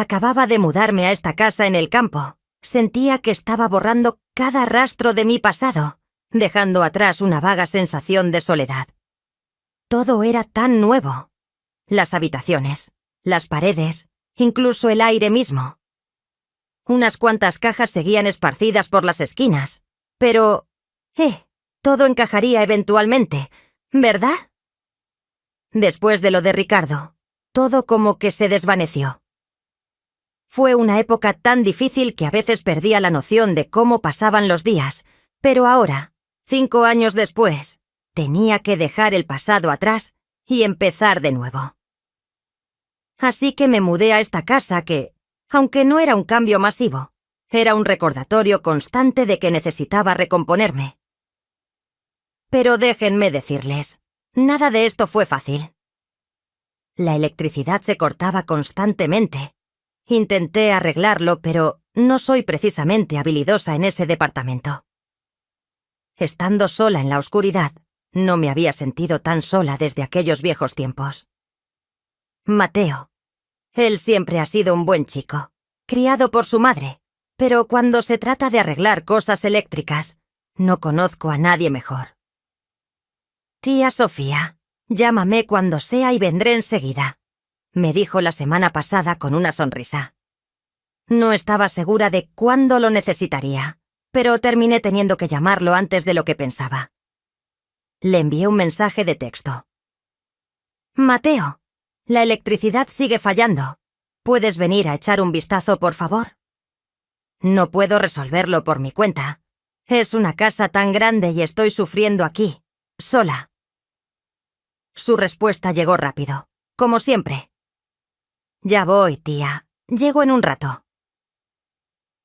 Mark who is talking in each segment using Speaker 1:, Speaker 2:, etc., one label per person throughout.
Speaker 1: Acababa de mudarme a esta casa en el campo. Sentía que estaba borrando cada rastro de mi pasado, dejando atrás una vaga sensación de soledad. Todo era tan nuevo. Las habitaciones, las paredes, incluso el aire mismo. Unas cuantas cajas seguían esparcidas por las esquinas, pero... todo encajaría eventualmente, ¿verdad? Después de lo de Ricardo, todo como que se desvaneció. Fue una época tan difícil que a veces perdía la noción de cómo pasaban los días, pero ahora, 5 años después, tenía que dejar el pasado atrás y empezar de nuevo. Así que me mudé a esta casa que, aunque no era un cambio masivo, era un recordatorio constante de que necesitaba recomponerme. Pero déjenme decirles, nada de esto fue fácil. La electricidad se cortaba constantemente. Intenté arreglarlo, pero no soy precisamente habilidosa en ese departamento. Estando sola en la oscuridad, no me había sentido tan sola desde aquellos viejos tiempos. Mateo. Él siempre ha sido un buen chico, criado por su madre, pero cuando se trata de arreglar cosas eléctricas, no conozco a nadie mejor. Tía Sofía, llámame cuando sea y vendré enseguida, me dijo la semana pasada con una sonrisa. No estaba segura de cuándo lo necesitaría, pero terminé teniendo que llamarlo antes de lo que pensaba. Le envié un mensaje de texto. Mateo, la electricidad sigue fallando. ¿Puedes venir a echar un vistazo, por favor? No puedo resolverlo por mi cuenta. Es una casa tan grande y estoy sufriendo aquí, sola. Su respuesta llegó rápido, como siempre. Ya voy, tía. Llego en un rato.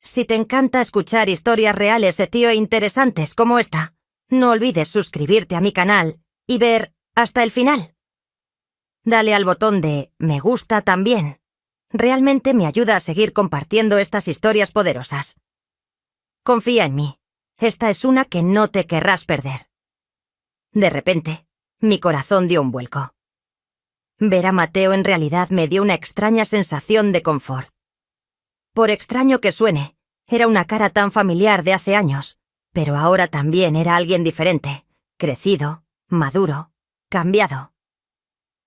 Speaker 1: Si te encanta escuchar historias reales, tío, e interesantes como esta, no olvides suscribirte a mi canal y ver hasta el final. Dale al botón de me gusta también. Realmente me ayuda a seguir compartiendo estas historias poderosas. Confía en mí. Esta es una que no te querrás perder. De repente, mi corazón dio un vuelco. Ver a Mateo en realidad me dio una extraña sensación de confort. Por extraño que suene, era una cara tan familiar de hace años, pero ahora también era alguien diferente, crecido, maduro, cambiado.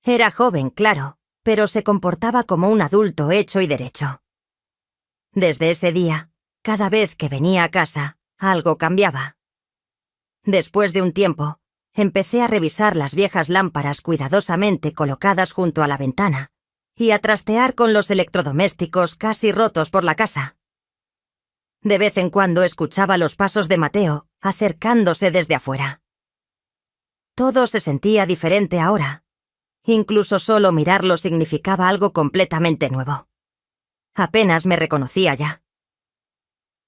Speaker 1: Era joven, claro, pero se comportaba como un adulto hecho y derecho. Desde ese día, cada vez que venía a casa, algo cambiaba. Después de un tiempo, empecé a revisar las viejas lámparas cuidadosamente colocadas junto a la ventana y a trastear con los electrodomésticos casi rotos por la casa. De vez en cuando escuchaba los pasos de Mateo acercándose desde afuera. Todo se sentía diferente ahora. Incluso solo mirarlo significaba algo completamente nuevo. Apenas me reconocía ya.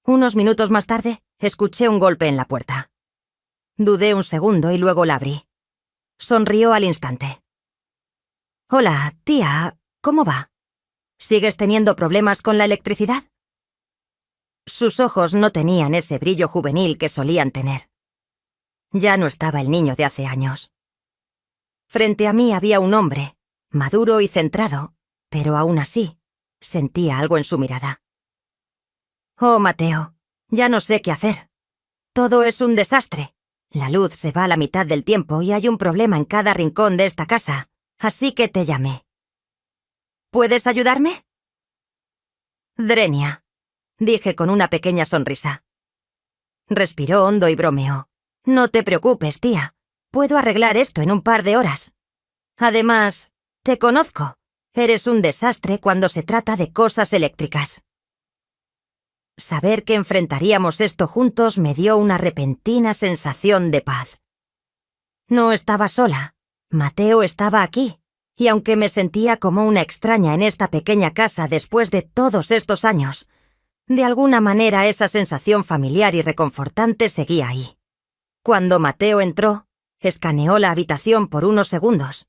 Speaker 1: Unos minutos más tarde, escuché un golpe en la puerta. Dudé un segundo y luego la abrí. Sonrió al instante. Hola, tía, ¿cómo va? ¿Sigues teniendo problemas con la electricidad? Sus ojos no tenían ese brillo juvenil que solían tener. Ya no estaba el niño de hace años. Frente a mí había un hombre, maduro y centrado, pero aún así, sentía algo en su mirada. Oh, Mateo, ya no sé qué hacer. Todo es un desastre. La luz se va a la mitad del tiempo y hay un problema en cada rincón de esta casa, así que te llamé. ¿Puedes ayudarme? Drenia, dije con una pequeña sonrisa. Respiró hondo y bromeó. No te preocupes, tía. Puedo arreglar esto en un par de horas. Además, te conozco. Eres un desastre cuando se trata de cosas eléctricas. Saber que enfrentaríamos esto juntos me dio una repentina sensación de paz. No estaba sola. Mateo estaba aquí, y aunque me sentía como una extraña en esta pequeña casa después de todos estos años, de alguna manera esa sensación familiar y reconfortante seguía ahí. Cuando Mateo entró, escaneó la habitación por unos segundos.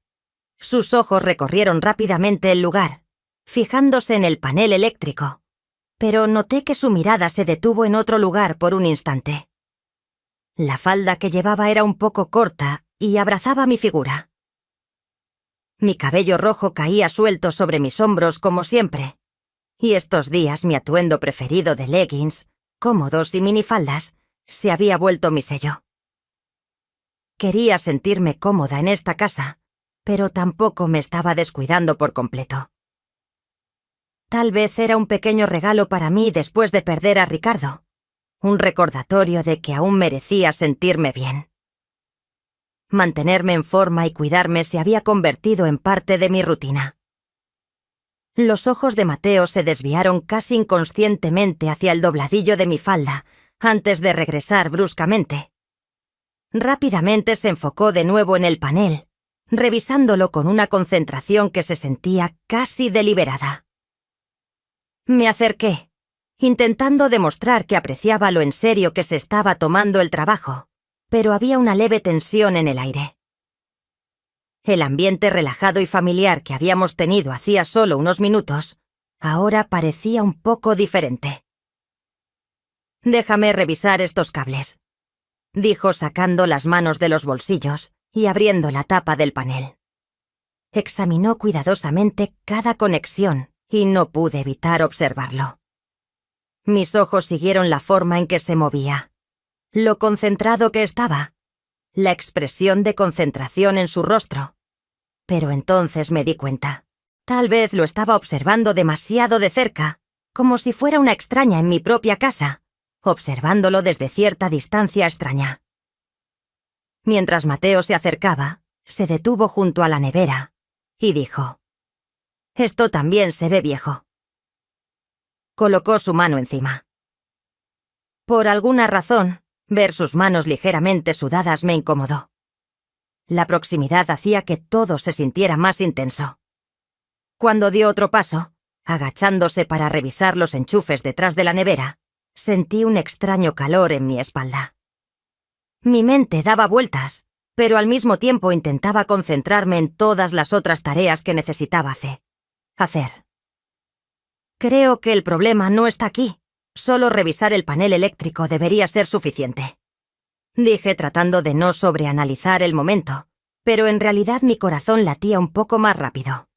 Speaker 1: Sus ojos recorrieron rápidamente el lugar, fijándose en el panel eléctrico, pero noté que su mirada se detuvo en otro lugar por un instante. La falda que llevaba era un poco corta y abrazaba mi figura. Mi cabello rojo caía suelto sobre mis hombros como siempre, y estos días mi atuendo preferido de leggings, cómodos y minifaldas, se había vuelto mi sello. Quería sentirme cómoda en esta casa, pero tampoco me estaba descuidando por completo. Tal vez era un pequeño regalo para mí después de perder a Ricardo, un recordatorio de que aún merecía sentirme bien. Mantenerme en forma y cuidarme se había convertido en parte de mi rutina. Los ojos de Mateo se desviaron casi inconscientemente hacia el dobladillo de mi falda antes de regresar bruscamente. Rápidamente se enfocó de nuevo en el panel, revisándolo con una concentración que se sentía casi deliberada. Me acerqué, intentando demostrar que apreciaba lo en serio que se estaba tomando el trabajo, pero había una leve tensión en el aire. El ambiente relajado y familiar que habíamos tenido hacía solo unos minutos, ahora parecía un poco diferente. «Déjame revisar estos cables», dijo sacando las manos de los bolsillos y abriendo la tapa del panel. Examinó cuidadosamente cada conexión y no pude evitar observarlo. Mis ojos siguieron la forma en que se movía, lo concentrado que estaba, la expresión de concentración en su rostro. Pero entonces me di cuenta. Tal vez lo estaba observando demasiado de cerca, como si fuera una extraña en mi propia casa, observándolo desde cierta distancia extraña. Mientras Mateo se acercaba, se detuvo junto a la nevera y dijo: «Esto también se ve viejo». Colocó su mano encima. Por alguna razón, ver sus manos ligeramente sudadas me incomodó. La proximidad hacía que todo se sintiera más intenso. Cuando dio otro paso, agachándose para revisar los enchufes detrás de la nevera, sentí un extraño calor en mi espalda. Mi mente daba vueltas, pero al mismo tiempo intentaba concentrarme en todas las otras tareas que necesitaba hacer. Creo que el problema no está aquí. Solo revisar el panel eléctrico debería ser suficiente, dije tratando de no sobreanalizar el momento, pero en realidad mi corazón latía un poco más rápido.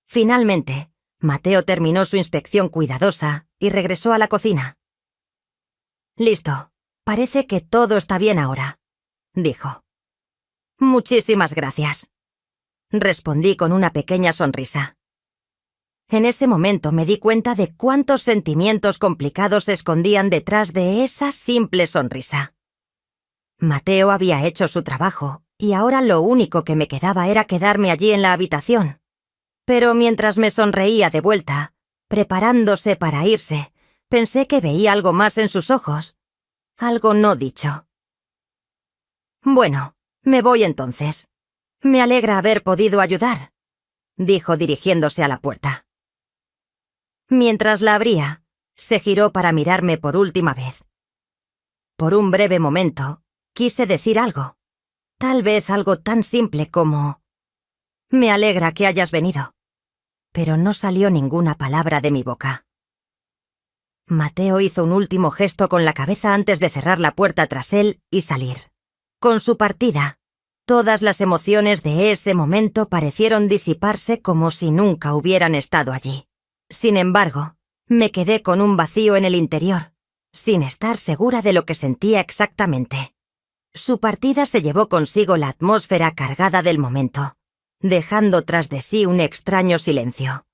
Speaker 1: Finalmente, Mateo terminó su inspección cuidadosa y regresó a la cocina. «Listo, parece que todo está bien ahora», dijo. «Muchísimas gracias», respondí con una pequeña sonrisa. En ese momento me di cuenta de cuántos sentimientos complicados se escondían detrás de esa simple sonrisa. Mateo había hecho su trabajo, y ahora lo único que me quedaba era quedarme allí en la habitación. Pero mientras me sonreía de vuelta, preparándose para irse, pensé que veía algo más en sus ojos. Algo no dicho. «Bueno, me voy entonces. Me alegra haber podido ayudar», dijo dirigiéndose a la puerta. Mientras la abría, se giró para mirarme por última vez. Por un breve momento, quise decir algo. Tal vez algo tan simple como: «Me alegra que hayas venido». Pero no salió ninguna palabra de mi boca. Mateo hizo un último gesto con la cabeza antes de cerrar la puerta tras él y salir. Con su partida, todas las emociones de ese momento parecieron disiparse como si nunca hubieran estado allí. Sin embargo, me quedé con un vacío en el interior, sin estar segura de lo que sentía exactamente. Su partida se llevó consigo la atmósfera cargada del momento, dejando tras de sí un extraño silencio.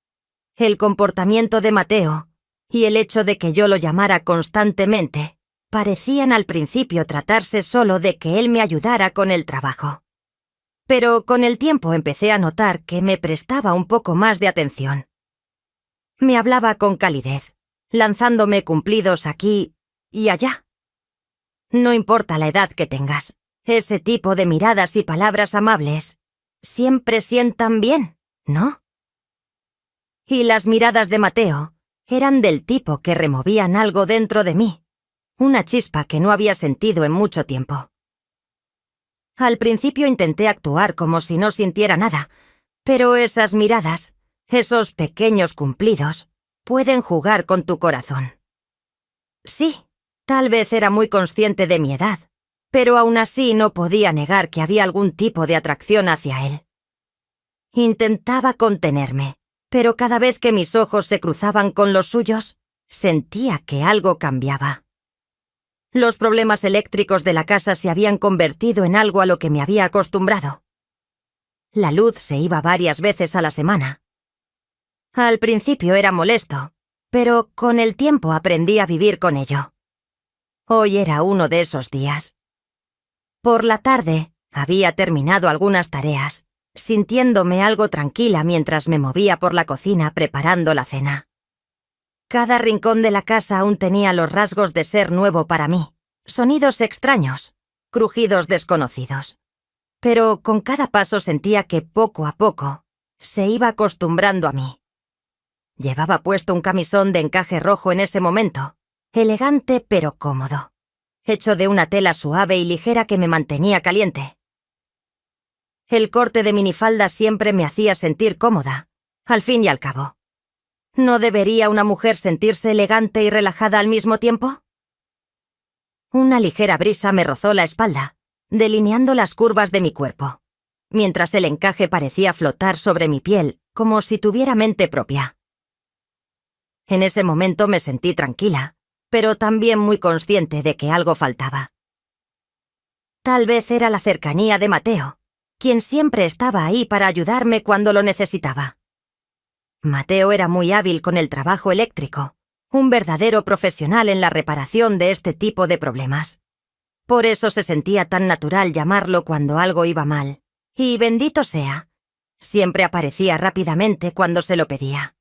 Speaker 1: El comportamiento de Mateo y el hecho de que yo lo llamara constantemente parecían al principio tratarse solo de que él me ayudara con el trabajo. Pero con el tiempo empecé a notar que me prestaba un poco más de atención. Me hablaba con calidez, lanzándome cumplidos aquí y allá. No importa la edad que tengas, ese tipo de miradas y palabras amables siempre sientan bien, ¿no? Y las miradas de Mateo eran del tipo que removían algo dentro de mí, una chispa que no había sentido en mucho tiempo. Al principio intenté actuar como si no sintiera nada, pero esas miradas, esos pequeños cumplidos, pueden jugar con tu corazón. Sí, tal vez era muy consciente de mi edad, pero aún así no podía negar que había algún tipo de atracción hacia él. Intentaba contenerme, pero cada vez que mis ojos se cruzaban con los suyos, sentía que algo cambiaba. Los problemas eléctricos de la casa se habían convertido en algo a lo que me había acostumbrado. La luz se iba varias veces a la semana. Al principio era molesto, pero con el tiempo aprendí a vivir con ello. Hoy era uno de esos días. Por la tarde había terminado algunas tareas, sintiéndome algo tranquila mientras me movía por la cocina preparando la cena. Cada rincón de la casa aún tenía los rasgos de ser nuevo para mí, sonidos extraños, crujidos desconocidos. Pero con cada paso sentía que poco a poco se iba acostumbrando a mí. Llevaba puesto un camisón de encaje rojo en ese momento, elegante pero cómodo, hecho de una tela suave y ligera que me mantenía caliente. El corte de minifalda siempre me hacía sentir cómoda, al fin y al cabo. ¿No debería una mujer sentirse elegante y relajada al mismo tiempo? Una ligera brisa me rozó la espalda, delineando las curvas de mi cuerpo, mientras el encaje parecía flotar sobre mi piel como si tuviera mente propia. En ese momento me sentí tranquila, pero también muy consciente de que algo faltaba. Tal vez era la cercanía de Mateo, quien siempre estaba ahí para ayudarme cuando lo necesitaba. Mateo era muy hábil con el trabajo eléctrico, un verdadero profesional en la reparación de este tipo de problemas. Por eso se sentía tan natural llamarlo cuando algo iba mal, y bendito sea, siempre aparecía rápidamente cuando se lo pedía.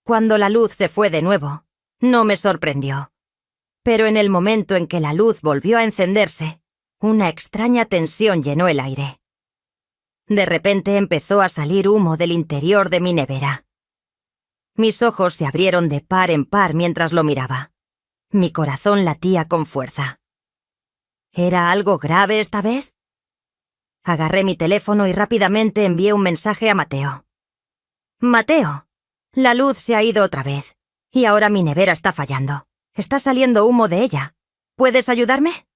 Speaker 1: Cuando la luz se fue de nuevo, no me sorprendió. Pero en el momento en que la luz volvió a encenderse, una extraña tensión llenó el aire. De repente empezó a salir humo del interior de mi nevera. Mis ojos se abrieron de par en par mientras lo miraba. Mi corazón latía con fuerza. ¿Era algo grave esta vez? Agarré mi teléfono y rápidamente envié un mensaje a Mateo. «Mateo, la luz se ha ido otra vez, y ahora mi nevera está fallando. Está saliendo humo de ella. ¿Puedes ayudarme?»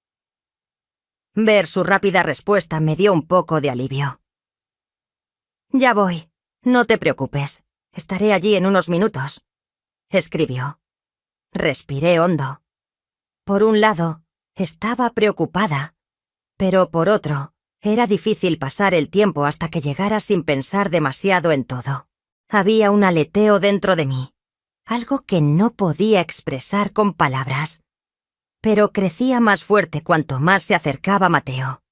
Speaker 1: Ver su rápida respuesta me dio un poco de alivio. «Ya voy. No te preocupes. Estaré allí en unos minutos», escribió. Respiré hondo. Por un lado, estaba preocupada, pero por otro, era difícil pasar el tiempo hasta que llegara sin pensar demasiado en todo. Había un aleteo dentro de mí, algo que no podía expresar con palabras, pero crecía más fuerte cuanto más se acercaba Mateo.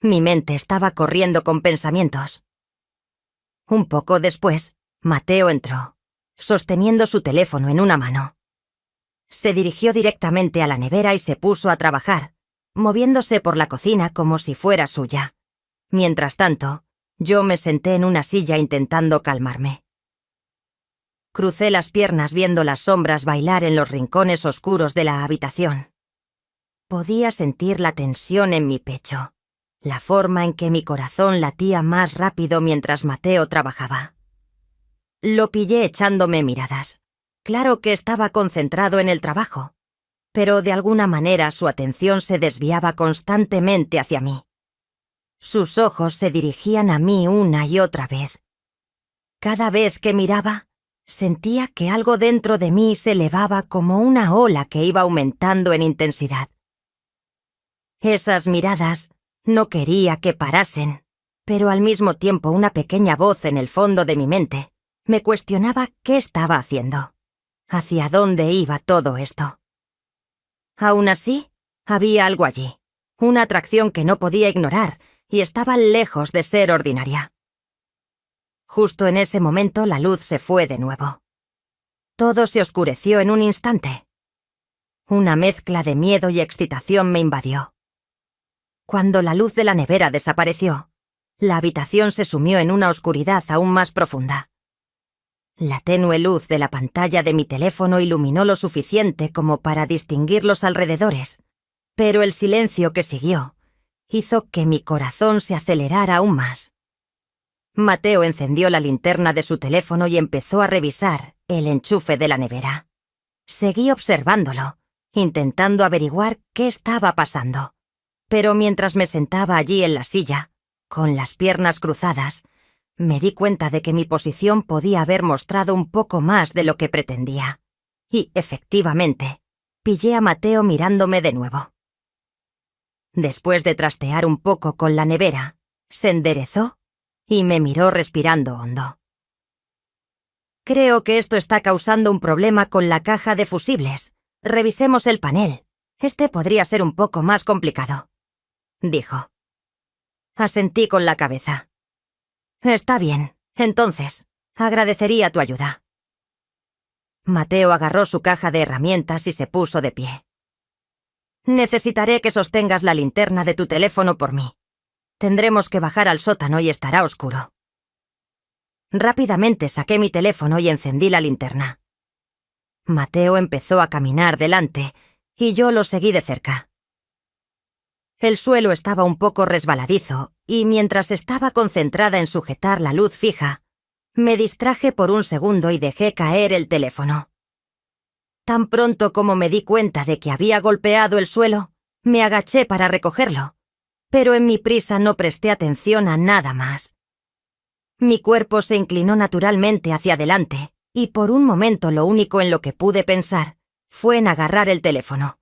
Speaker 1: Mi mente estaba corriendo con pensamientos. Un poco después, Mateo entró, sosteniendo su teléfono en una mano. Se dirigió directamente a la nevera y se puso a trabajar, moviéndose por la cocina como si fuera suya. Mientras tanto, yo me senté en una silla intentando calmarme. Crucé las piernas viendo las sombras bailar en los rincones oscuros de la habitación. Podía sentir la tensión en mi pecho, la forma en que mi corazón latía más rápido mientras Mateo trabajaba. Lo pillé echándome miradas. Claro que estaba concentrado en el trabajo, pero de alguna manera su atención se desviaba constantemente hacia mí. Sus ojos se dirigían a mí una y otra vez. Cada vez que miraba, sentía que algo dentro de mí se elevaba como una ola que iba aumentando en intensidad. Esas miradas no quería que parasen, pero al mismo tiempo una pequeña voz en el fondo de mi mente me cuestionaba qué estaba haciendo, hacia dónde iba todo esto. Aún así, había algo allí, una atracción que no podía ignorar y estaba lejos de ser ordinaria. Justo en ese momento la luz se fue de nuevo. Todo se oscureció en un instante. Una mezcla de miedo y excitación me invadió. Cuando la luz de la nevera desapareció, la habitación se sumió en una oscuridad aún más profunda. La tenue luz de la pantalla de mi teléfono iluminó lo suficiente como para distinguir los alrededores, pero el silencio que siguió hizo que mi corazón se acelerara aún más. Mateo encendió la linterna de su teléfono y empezó a revisar el enchufe de la nevera. Seguí observándolo, intentando averiguar qué estaba pasando. Pero mientras me sentaba allí en la silla, con las piernas cruzadas, me di cuenta de que mi posición podía haber mostrado un poco más de lo que pretendía. Y, efectivamente, pillé a Mateo mirándome de nuevo. Después de trastear un poco con la nevera, se enderezó y me miró respirando hondo. Creo que esto está causando un problema con la caja de fusibles. Revisemos el panel. Este podría ser un poco más complicado, dijo. Asentí con la cabeza. Está bien, entonces, agradecería tu ayuda. Mateo agarró su caja de herramientas y se puso de pie. Necesitaré que sostengas la linterna de tu teléfono por mí. Tendremos que bajar al sótano y estará oscuro. Rápidamente saqué mi teléfono y encendí la linterna. Mateo empezó a caminar delante y yo lo seguí de cerca. El suelo estaba un poco resbaladizo y mientras estaba concentrada en sujetar la luz fija, me distraje por un segundo y dejé caer el teléfono. Tan pronto como me di cuenta de que había golpeado el suelo, me agaché para recogerlo, pero en mi prisa no presté atención a nada más. Mi cuerpo se inclinó naturalmente hacia adelante y por un momento lo único en lo que pude pensar fue en agarrar el teléfono.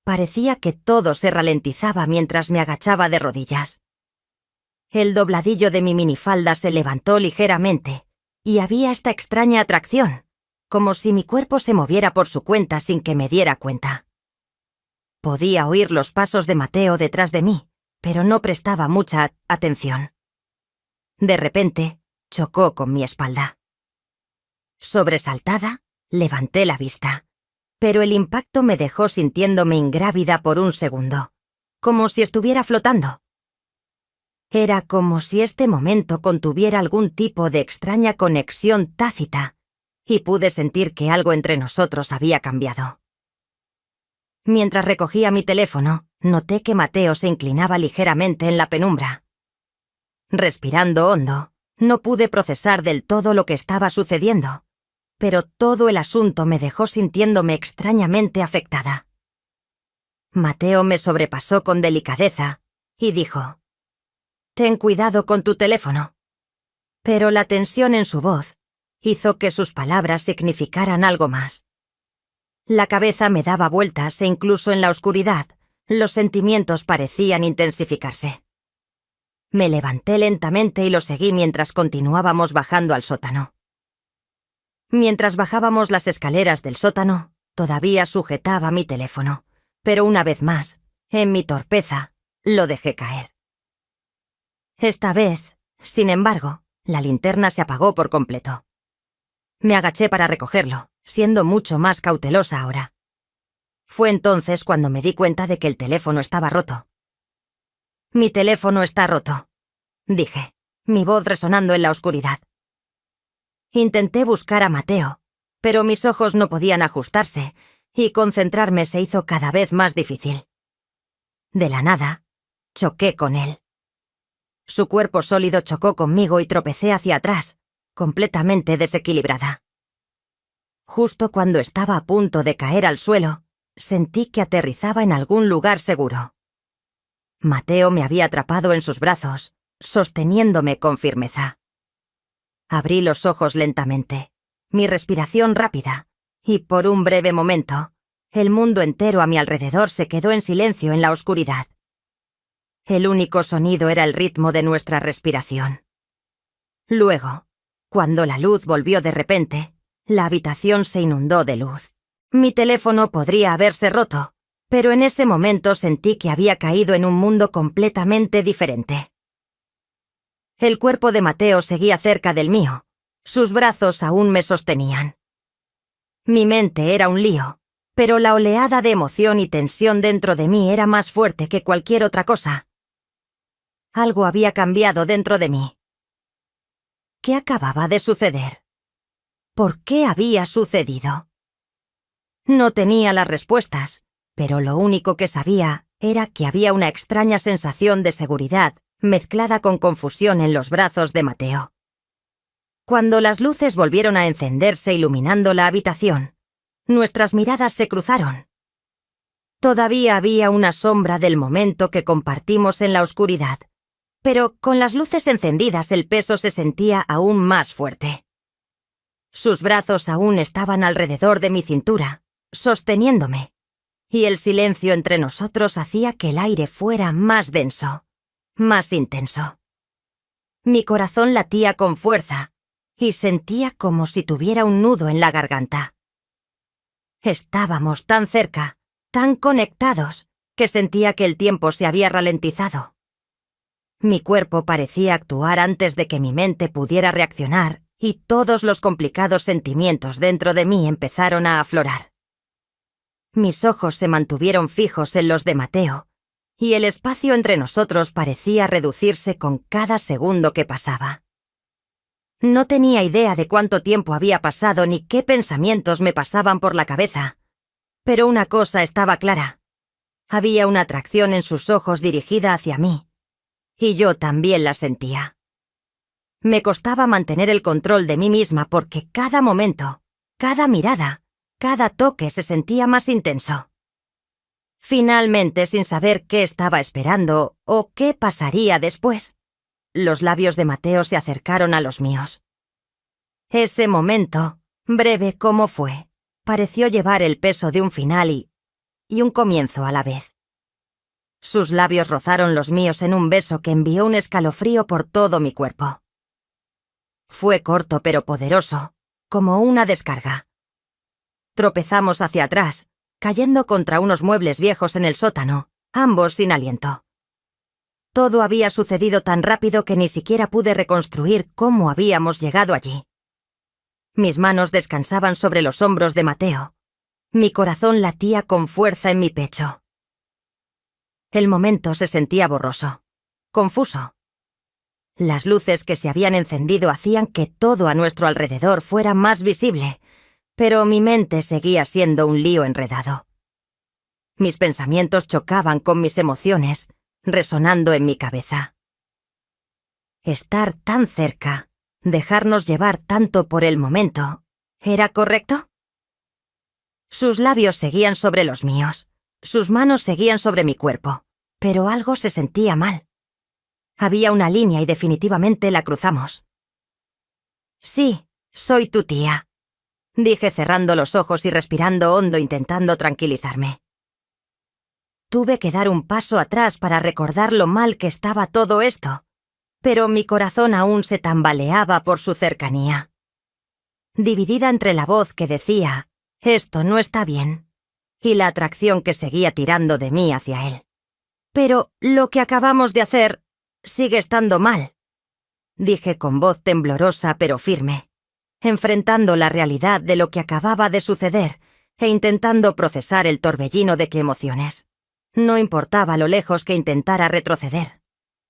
Speaker 1: Parecía que todo se ralentizaba mientras me agachaba de rodillas. El dobladillo de mi minifalda se levantó ligeramente y había esta extraña atracción, como si mi cuerpo se moviera por su cuenta sin que me diera cuenta. Podía oír los pasos de Mateo detrás de mí, pero no prestaba mucha atención. De repente, chocó con mi espalda. Sobresaltada, levanté la vista, pero el impacto me dejó sintiéndome ingrávida por un segundo, como si estuviera flotando. Era como si este momento contuviera algún tipo de extraña conexión tácita, y pude sentir que algo entre nosotros había cambiado. Mientras recogía mi teléfono, noté que Mateo se inclinaba ligeramente en la penumbra. Respirando hondo, no pude procesar del todo lo que estaba sucediendo, pero todo el asunto me dejó sintiéndome extrañamente afectada. Mateo me sobrepasó con delicadeza y dijo: «Ten cuidado con tu teléfono». Pero la tensión en su voz hizo que sus palabras significaran algo más. La cabeza me daba vueltas e incluso en la oscuridad, los sentimientos parecían intensificarse. Me levanté lentamente y lo seguí mientras continuábamos bajando al sótano. Mientras bajábamos las escaleras del sótano, todavía sujetaba mi teléfono, pero una vez más, en mi torpeza, lo dejé caer. Esta vez, sin embargo, la linterna se apagó por completo. Me agaché para recogerlo, siendo mucho más cautelosa ahora. Fue entonces cuando me di cuenta de que el teléfono estaba roto. «Mi teléfono está roto», dije, mi voz resonando en la oscuridad. Intenté buscar a Mateo, pero mis ojos no podían ajustarse y concentrarme se hizo cada vez más difícil. De la nada, choqué con él. Su cuerpo sólido chocó conmigo y tropecé hacia atrás, completamente desequilibrada. Justo cuando estaba a punto de caer al suelo, sentí que aterrizaba en algún lugar seguro. Mateo me había atrapado en sus brazos, sosteniéndome con firmeza. Abrí los ojos lentamente, mi respiración rápida, y por un breve momento, el mundo entero a mi alrededor se quedó en silencio en la oscuridad. El único sonido era el ritmo de nuestra respiración. Luego, cuando la luz volvió de repente, la habitación se inundó de luz. Mi teléfono podría haberse roto, pero en ese momento sentí que había caído en un mundo completamente diferente. El cuerpo de Mateo seguía cerca del mío. Sus brazos aún me sostenían. Mi mente era un lío, pero la oleada de emoción y tensión dentro de mí era más fuerte que cualquier otra cosa. Algo había cambiado dentro de mí. ¿Qué acababa de suceder? ¿Por qué había sucedido? No tenía las respuestas, pero lo único que sabía era que había una extraña sensación de seguridad mezclada con confusión en los brazos de Mateo. Cuando las luces volvieron a encenderse iluminando la habitación, nuestras miradas se cruzaron. Todavía había una sombra del momento que compartimos en la oscuridad, pero con las luces encendidas el peso se sentía aún más fuerte. Sus brazos aún estaban alrededor de mi cintura, sosteniéndome, y el silencio entre nosotros hacía que el aire fuera más denso, más intenso. Mi corazón latía con fuerza y sentía como si tuviera un nudo en la garganta. Estábamos tan cerca, tan conectados, que sentía que el tiempo se había ralentizado. Mi cuerpo parecía actuar antes de que mi mente pudiera reaccionar y todos los complicados sentimientos dentro de mí empezaron a aflorar. Mis ojos se mantuvieron fijos en los de Mateo, y el espacio entre nosotros parecía reducirse con cada segundo que pasaba. No tenía idea de cuánto tiempo había pasado ni qué pensamientos me pasaban por la cabeza, pero una cosa estaba clara. Había una atracción en sus ojos dirigida hacia mí, y yo también la sentía. Me costaba mantener el control de mí misma porque cada momento, cada mirada, cada toque se sentía más intenso. Finalmente, sin saber qué estaba esperando o qué pasaría después, los labios de Mateo se acercaron a los míos. Ese momento, breve como fue, pareció llevar el peso de un final y un comienzo a la vez. Sus labios rozaron los míos en un beso que envió un escalofrío por todo mi cuerpo. Fue corto pero poderoso, como una descarga. Tropezamos hacia atrás, cayendo contra unos muebles viejos en el sótano, ambos sin aliento. Todo había sucedido tan rápido que ni siquiera pude reconstruir cómo habíamos llegado allí. Mis manos descansaban sobre los hombros de Mateo. Mi corazón latía con fuerza en mi pecho. El momento se sentía borroso, confuso. Las luces que se habían encendido hacían que todo a nuestro alrededor fuera más visible, pero mi mente seguía siendo un lío enredado. Mis pensamientos chocaban con mis emociones, resonando en mi cabeza. Estar tan cerca, dejarnos llevar tanto por el momento, ¿era correcto? Sus labios seguían sobre los míos, sus manos seguían sobre mi cuerpo, pero algo se sentía mal. Había una línea y definitivamente la cruzamos. Sí, soy tu tía, dije cerrando los ojos y respirando hondo intentando tranquilizarme. Tuve que dar un paso atrás para recordar lo mal que estaba todo esto, pero mi corazón aún se tambaleaba por su cercanía. Dividida entre la voz que decía, «Esto no está bien», y la atracción que seguía tirando de mí hacia él. «Pero lo que acabamos de hacer sigue estando mal», dije con voz temblorosa pero firme, enfrentando la realidad de lo que acababa de suceder e intentando procesar el torbellino de emociones. No importaba lo lejos que intentara retroceder.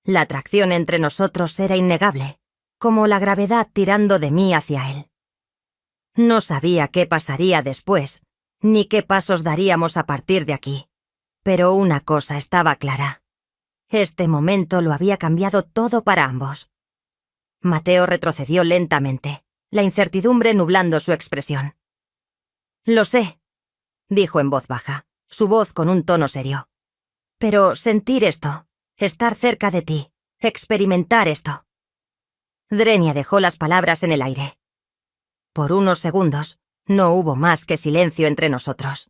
Speaker 1: La atracción entre nosotros era innegable, como la gravedad tirando de mí hacia él. No sabía qué pasaría después, ni qué pasos daríamos a partir de aquí, pero una cosa estaba clara. Este momento lo había cambiado todo para ambos. Mateo retrocedió lentamente, la incertidumbre nublando su expresión. «Lo sé», dijo en voz baja, su voz con un tono serio. «Pero sentir esto, estar cerca de ti, experimentar esto». Drenia dejó las palabras en el aire. Por unos segundos, no hubo más que silencio entre nosotros.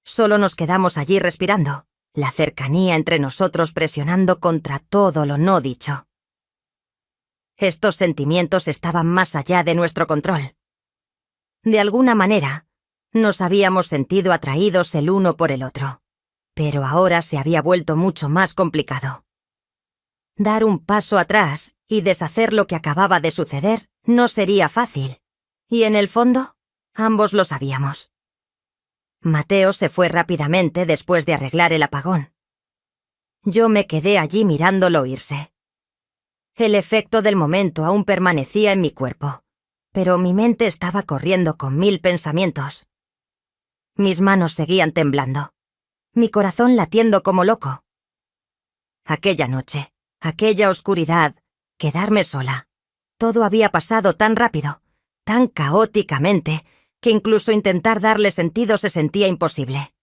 Speaker 1: Solo nos quedamos allí respirando, la cercanía entre nosotros presionando contra todo lo no dicho. Estos sentimientos estaban más allá de nuestro control. De alguna manera, nos habíamos sentido atraídos el uno por el otro, pero ahora se había vuelto mucho más complicado. Dar un paso atrás y deshacer lo que acababa de suceder no sería fácil, y en el fondo, ambos lo sabíamos. Mateo se fue rápidamente después de arreglar el apagón. Yo me quedé allí mirándolo irse. El efecto del momento aún permanecía en mi cuerpo, pero mi mente estaba corriendo con 1000 pensamientos. Mis manos seguían temblando, mi corazón latiendo como loco. Aquella noche, aquella oscuridad, quedarme sola. Todo había pasado tan rápido, tan caóticamente, que incluso intentar darle sentido se sentía imposible.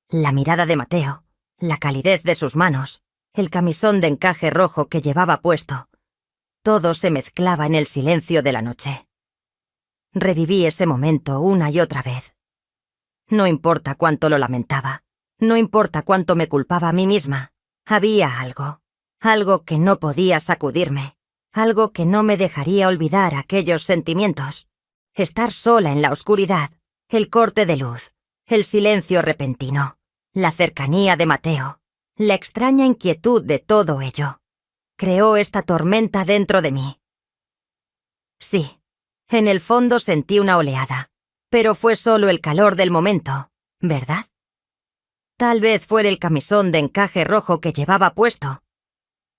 Speaker 1: La mirada de Mateo, la calidez de sus manos, el camisón de encaje rojo que llevaba puesto. Todo se mezclaba en el silencio de la noche. Reviví ese momento una y otra vez. No importa cuánto lo lamentaba, no importa cuánto me culpaba a mí misma, había algo que no podía sacudirme, algo que no me dejaría olvidar aquellos sentimientos. Estar sola en la oscuridad, el corte de luz, el silencio repentino, la cercanía de Mateo, la extraña inquietud de todo ello. Creó esta tormenta dentro de mí. Sí, en el fondo sentí una oleada, pero fue solo el calor del momento, ¿verdad? Tal vez fuera el camisón de encaje rojo que llevaba puesto.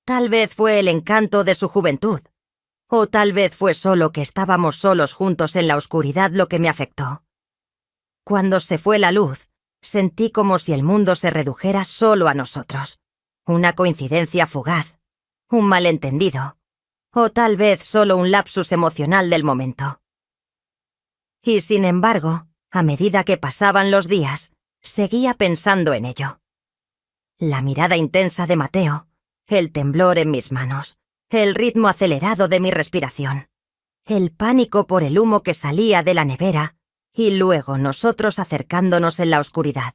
Speaker 1: Tal vez fue el encanto de su juventud. O tal vez fue solo que estábamos solos juntos en la oscuridad lo que me afectó. Cuando se fue la luz, sentí como si el mundo se redujera solo a nosotros. Una coincidencia fugaz, un malentendido, o tal vez solo un lapsus emocional del momento. Y sin embargo, a medida que pasaban los días, seguía pensando en ello. La mirada intensa de Mateo, el temblor en mis manos, el ritmo acelerado de mi respiración, el pánico por el humo que salía de la nevera y luego nosotros acercándonos en la oscuridad.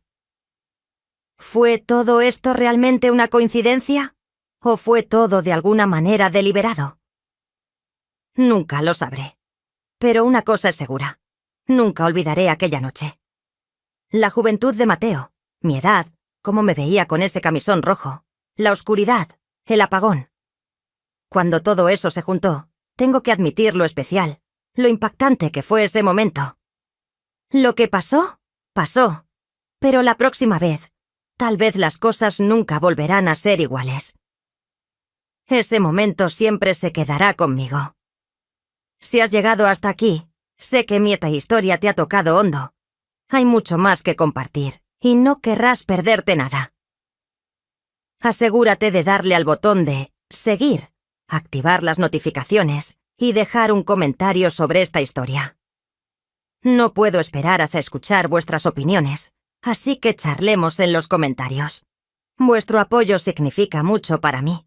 Speaker 1: ¿Fue todo esto realmente una coincidencia? ¿O fue todo de alguna manera deliberado? Nunca lo sabré. Pero una cosa es segura. Nunca olvidaré aquella noche. La juventud de Mateo, mi edad, cómo me veía con ese camisón rojo, la oscuridad, el apagón. Cuando todo eso se juntó, tengo que admitir lo especial, lo impactante que fue ese momento. Lo que pasó, pasó. Pero la próxima vez, tal vez las cosas nunca volverán a ser iguales. Ese momento siempre se quedará conmigo. Si has llegado hasta aquí, sé que mi historia te ha tocado hondo. Hay mucho más que compartir, y no querrás perderte nada. Asegúrate de darle al botón de seguir, activar las notificaciones y dejar un comentario sobre esta historia. No puedo esperar a escuchar vuestras opiniones, así que charlemos en los comentarios. Vuestro apoyo significa mucho para mí.